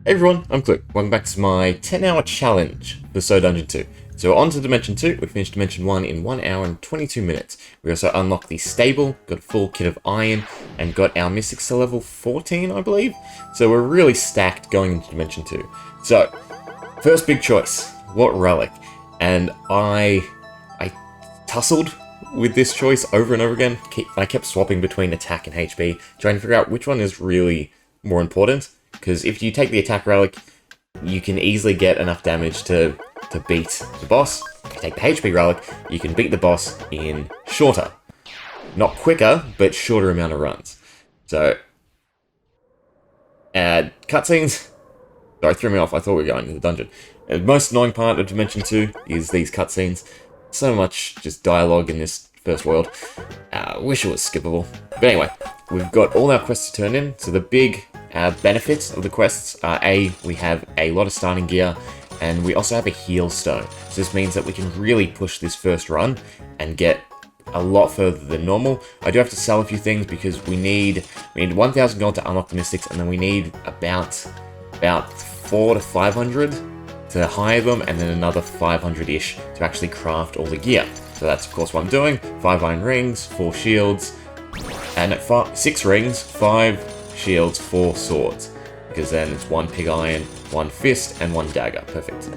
Hey everyone, I'm Click. Welcome back to my 10-hour challenge for So Dungeon 2. So on to Dimension 2, we finished Dimension 1 in 1 hour and 22 minutes. We also unlocked the stable, got a full kit of iron, and got our mystics to level 14, I believe. So we're really stacked going into Dimension 2. So, first big choice, what relic? And I tussled with this choice over and over again. I kept swapping between attack and HP, trying to figure out which one is really more important. Because if you take the attack relic, you can easily get enough damage to beat the boss. If you take the HP relic, you can beat the boss in shorter. Not quicker, but shorter amount of runs. So, cutscenes. Sorry, threw me off. I thought we were going to the dungeon. The most annoying part of Dimension 2 is these cutscenes. So much just dialogue in this first world. Wish it was skippable. But anyway, we've got all our quests to turn in. So the big benefits of the quests are we have a lot of starting gear, and we also have a heal stone. So this means that we can really push this first run and get a lot further than normal. I do have to sell a few things because we need 1,000 gold to unlock the mystics, and then we need about 400 to 500 to hire them, and then another 500-ish to actually craft all the gear. So that's of course what I'm doing. 5 iron rings, 4 shields, and 6 rings, 5 shields, 4 swords, because then it's 1 pig iron, 1 fist, and 1 dagger. Perfect.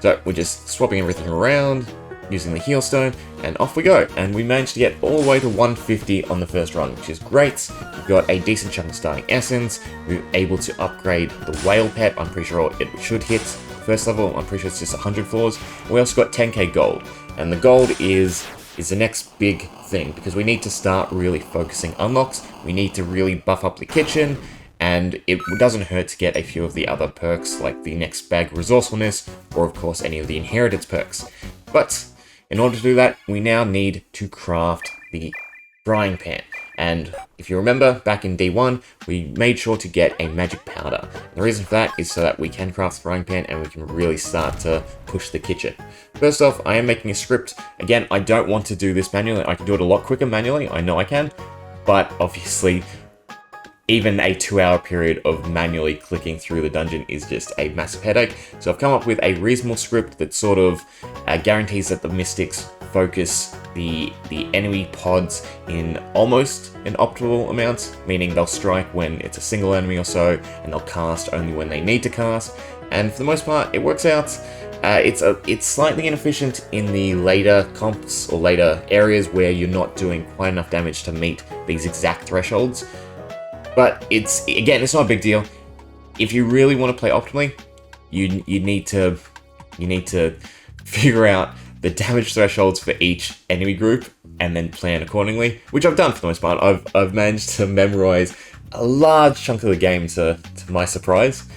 So we're just swapping everything around, using the heal stone, and off we go. And we managed to get all the way to 150 on the first run, which is great. We've got a decent chunk of starting essence. We're able to upgrade the whale pet. I'm pretty sure it should hit first level. I'm pretty sure it's just 100 floors. We also got 10k gold, and the gold is the next big thing, because we need to start really focusing unlocks. We need to really buff up the kitchen, and it doesn't hurt to get a few of the other perks, like the next bag resourcefulness, or of course any of the inheritance perks. But in order to do that, we now need to craft the frying pan. And if you remember, back in D1, we made sure to get a magic powder. The reason for that is so that we can craft the frying pan and we can really start to push the kitchen. First off, I am making a script. Again, I don't want to do this manually. I can do it a lot quicker manually. I know I can. But obviously, even a 2-hour period of manually clicking through the dungeon is just a massive headache. So I've come up with a reasonable script that sort of guarantees that the mystics focus the enemy pods in almost an optimal amount, meaning they'll strike when it's a single enemy or so, and they'll cast only when they need to cast. And for the most part, it works out. It's slightly inefficient in the later comps or later areas where you're not doing quite enough damage to meet these exact thresholds. But it's not a big deal. If you really want to play optimally, you need to figure out the damage thresholds for each enemy group and then plan accordingly, which I've done for the most part. I've managed to memorize a large chunk of the game to my surprise.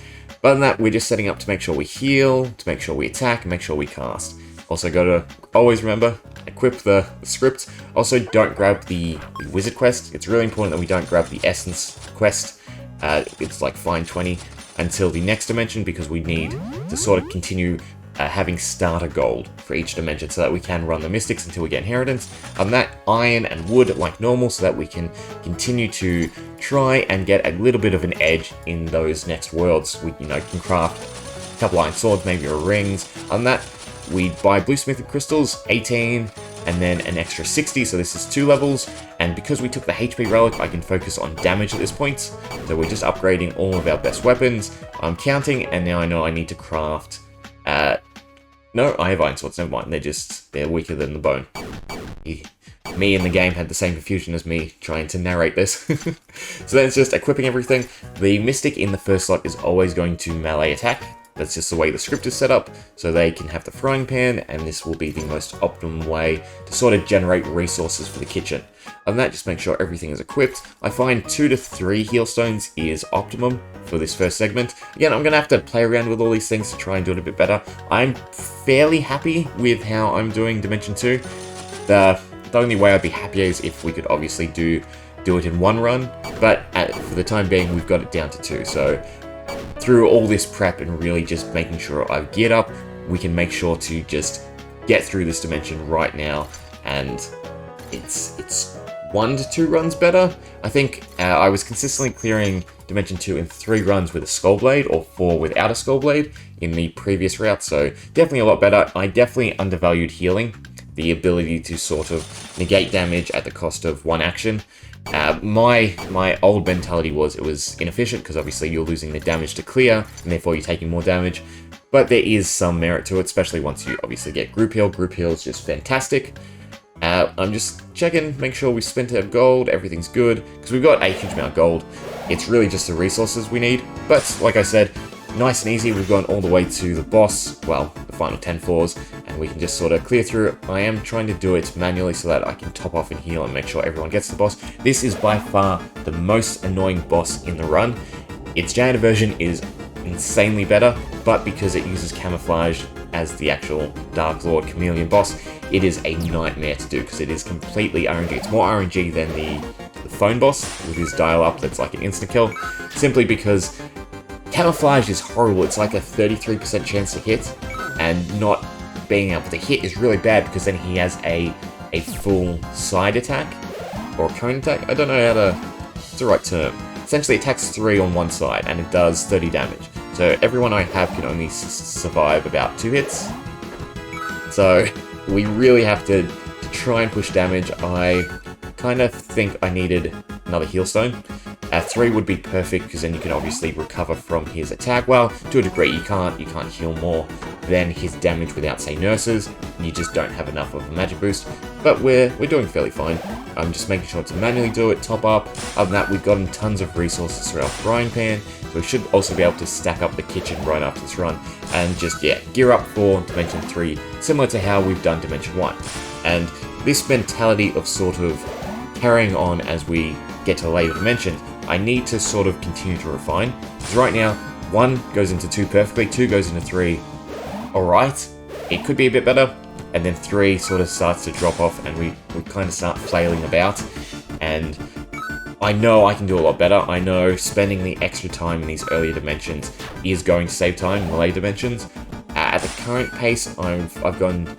But other than that, we're just setting up to make sure we heal, to make sure we attack, and make sure we cast. Also got to always remember, equip the script. Also, don't grab the wizard quest. It's really important that we don't grab the essence quest. It's like fine 20 until the next dimension, because we need to sort of continue having starter gold for each dimension so that we can run the mystics until we get inheritance. On that, iron and wood like normal so that we can continue to try and get a little bit of an edge in those next worlds. We can craft a couple iron swords, maybe or rings. On that, we buy blue smithing crystals, 18, and then an extra 60, so this is 2 levels. And because we took the HP relic, I can focus on damage at this point. So we're just upgrading all of our best weapons. I'm counting, and now I know I need to craft... no, I have iron swords, never mind. They're weaker than the bone. Me in the game had the same confusion as me trying to narrate this. So then it's just equipping everything. The mystic in the first slot is always going to melee attack. That's just the way the script is set up, so they can have the frying pan, and this will be the most optimum way to sort of generate resources for the kitchen. Other than that, just make sure everything is equipped. I find 2 to 3 heal stones is optimum for this first segment. Again, I'm going to have to play around with all these things to try and do it a bit better. I'm fairly happy with how I'm doing Dimension 2. The only way I'd be happier is if we could obviously do it in 1 run, but for the time being, we've got it down to 2. So through all this prep and really just making sure I've geared up, we can make sure to just get through this dimension right now, and it's 1 to 2 runs better. I think I was consistently clearing Dimension 2 in 3 runs with a Skull Blade, or 4 without a Skull Blade in the previous route, so definitely a lot better. I definitely undervalued healing, the ability to sort of negate damage at the cost of one action. My old mentality was it was inefficient, because obviously you're losing the damage to clear, and therefore you're taking more damage. But there is some merit to it, especially once you obviously get group heal. Group heal is just fantastic. I'm just checking, make sure we spent our gold, everything's good, because we've got a huge amount of gold. It's really just the resources we need. But like I said, nice and easy. We've gone all the way to the boss, well, the final 10 floors, and we can just sort of clear through. I am trying to do it manually so that I can top off and heal and make sure everyone gets to the boss. This is by far the most annoying boss in the run. Its janitor version is insanely better, but because it uses camouflage as the actual Dark Lord Chameleon boss, it is a nightmare to do, because it is completely RNG. It's more RNG than the phone boss with his dial-up that's like an insta-kill, simply because camouflage is horrible. It's like a 33% chance to hit, and not being able to hit is really bad, because then he has a full side attack, or cone attack. I don't know how to... It's the right term. Essentially attacks 3 on one side, and it does 30 damage. So everyone I have can only survive about 2 hits. So we really have to try and push damage. I kind of think I needed another heal stone. 3 would be perfect, because then you can obviously recover from his attack. Well, to a degree, you can't heal more than his damage without, say, nurses. You just don't have enough of a magic boost. But we're doing fairly fine. I'm just making sure to manually do it, top up. Other than that, we've gotten tons of resources through our frying pan. So we should also be able to stack up the kitchen right after this run. And just, yeah, gear up for Dimension 3, similar to how we've done Dimension 1. And this mentality of sort of carrying on as we get to later dimensions, I need to sort of continue to refine. Because right now, 1 goes into 2 perfectly, 2 goes into 3 alright. It could be a bit better, and then 3 sort of starts to drop off, and we kind of start flailing about. And I know I can do a lot better. I know spending the extra time in these earlier dimensions is going to save time in the later dimensions. At the current pace, I've gone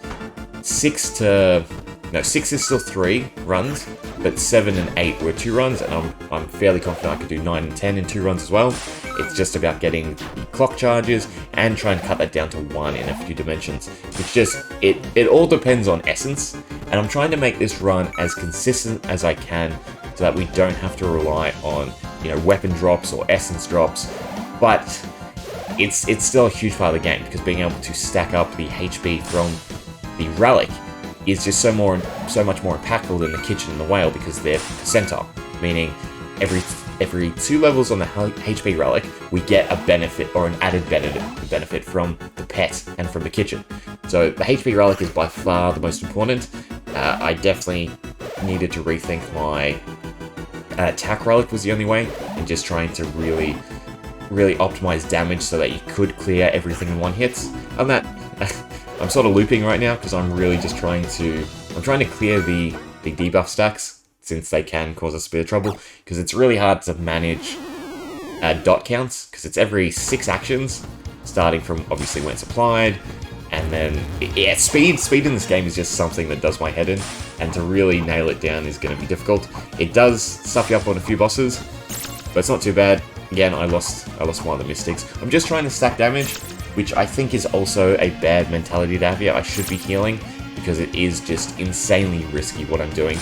6 is still 3 runs, but 7 and 8 were 2 runs, and I'm fairly confident I could do 9 and 10 in 2 runs as well. It's just about getting the clock charges and trying to cut that down to 1 in a few dimensions. It's just, it all depends on essence, and I'm trying to make this run as consistent as I can so that we don't have to rely on, weapon drops or essence drops. But it's still a huge part of the game, because being able to stack up the HP from the relic is just so much more impactful than the kitchen and the whale, because they're percentile, meaning every 2 levels on the HP relic, we get a benefit, or an added benefit from the pet and from the kitchen. So the HP relic is by far the most important. I definitely needed to rethink my attack relic was the only way, and just trying to really optimize damage so that you could clear everything in 1 hit. And that I'm sort of looping right now, because I'm really just trying to clear the debuff stacks, since they can cause us a bit of trouble, because it's really hard to manage dot counts, because it's every 6 actions, starting from obviously when it's applied, and then, yeah, speed in this game is just something that does my head in, and to really nail it down is going to be difficult. It does stuff you up on a few bosses, but it's not too bad. Again, I lost one of the mystics. I'm just trying to stack damage, which I think is also a bad mentality to have here. I should be healing, because it is just insanely risky what I'm doing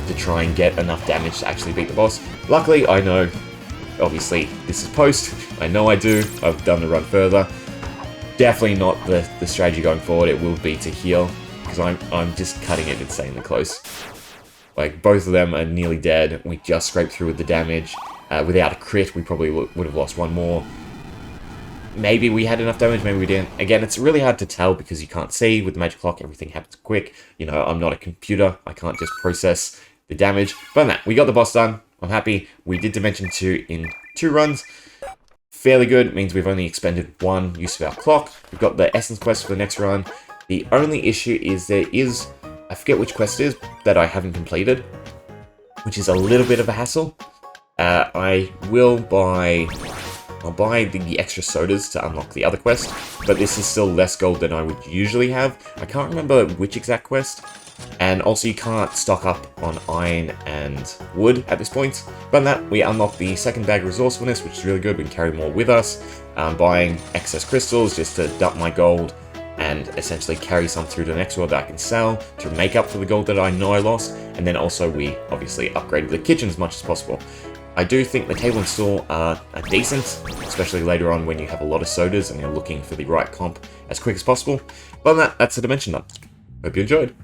to try and get enough damage to actually beat the boss. Luckily, I know, obviously, this is post. I know I do. I've done the run further. Definitely not the strategy going forward. It will be to heal, because I'm just cutting it insanely close. Like, both of them are nearly dead. We just scraped through with the damage. Without a crit, we probably would have lost 1 more. Maybe we had enough damage, maybe we didn't. Again, it's really hard to tell, because you can't see. With the magic clock, everything happens quick. I'm not a computer. I can't just process the damage. But on that, we got the boss done. I'm happy. We did Dimension 2 in 2 runs. Fairly good. It means we've only expended 1 use of our clock. We've got the Essence quest for the next run. The only issue is there is, I forget which quest it is, that I haven't completed, which is a little bit of a hassle. I'll buy the extra sodas to unlock the other quest, but this is still less gold than I would usually have. I can't remember which exact quest. And also you can't stock up on iron and wood at this point. But in that, we unlock the second bag of resourcefulness, which is really good. We can carry more with us. Buying excess crystals just to dump my gold and essentially carry some through to the next world that I can sell to make up for the gold that I know I lost. And then also we obviously upgraded the kitchen as much as possible. I do think the table and stool are decent, especially later on when you have a lot of sodas and you're looking for the right comp as quick as possible. But that's the dimension done. Hope you enjoyed.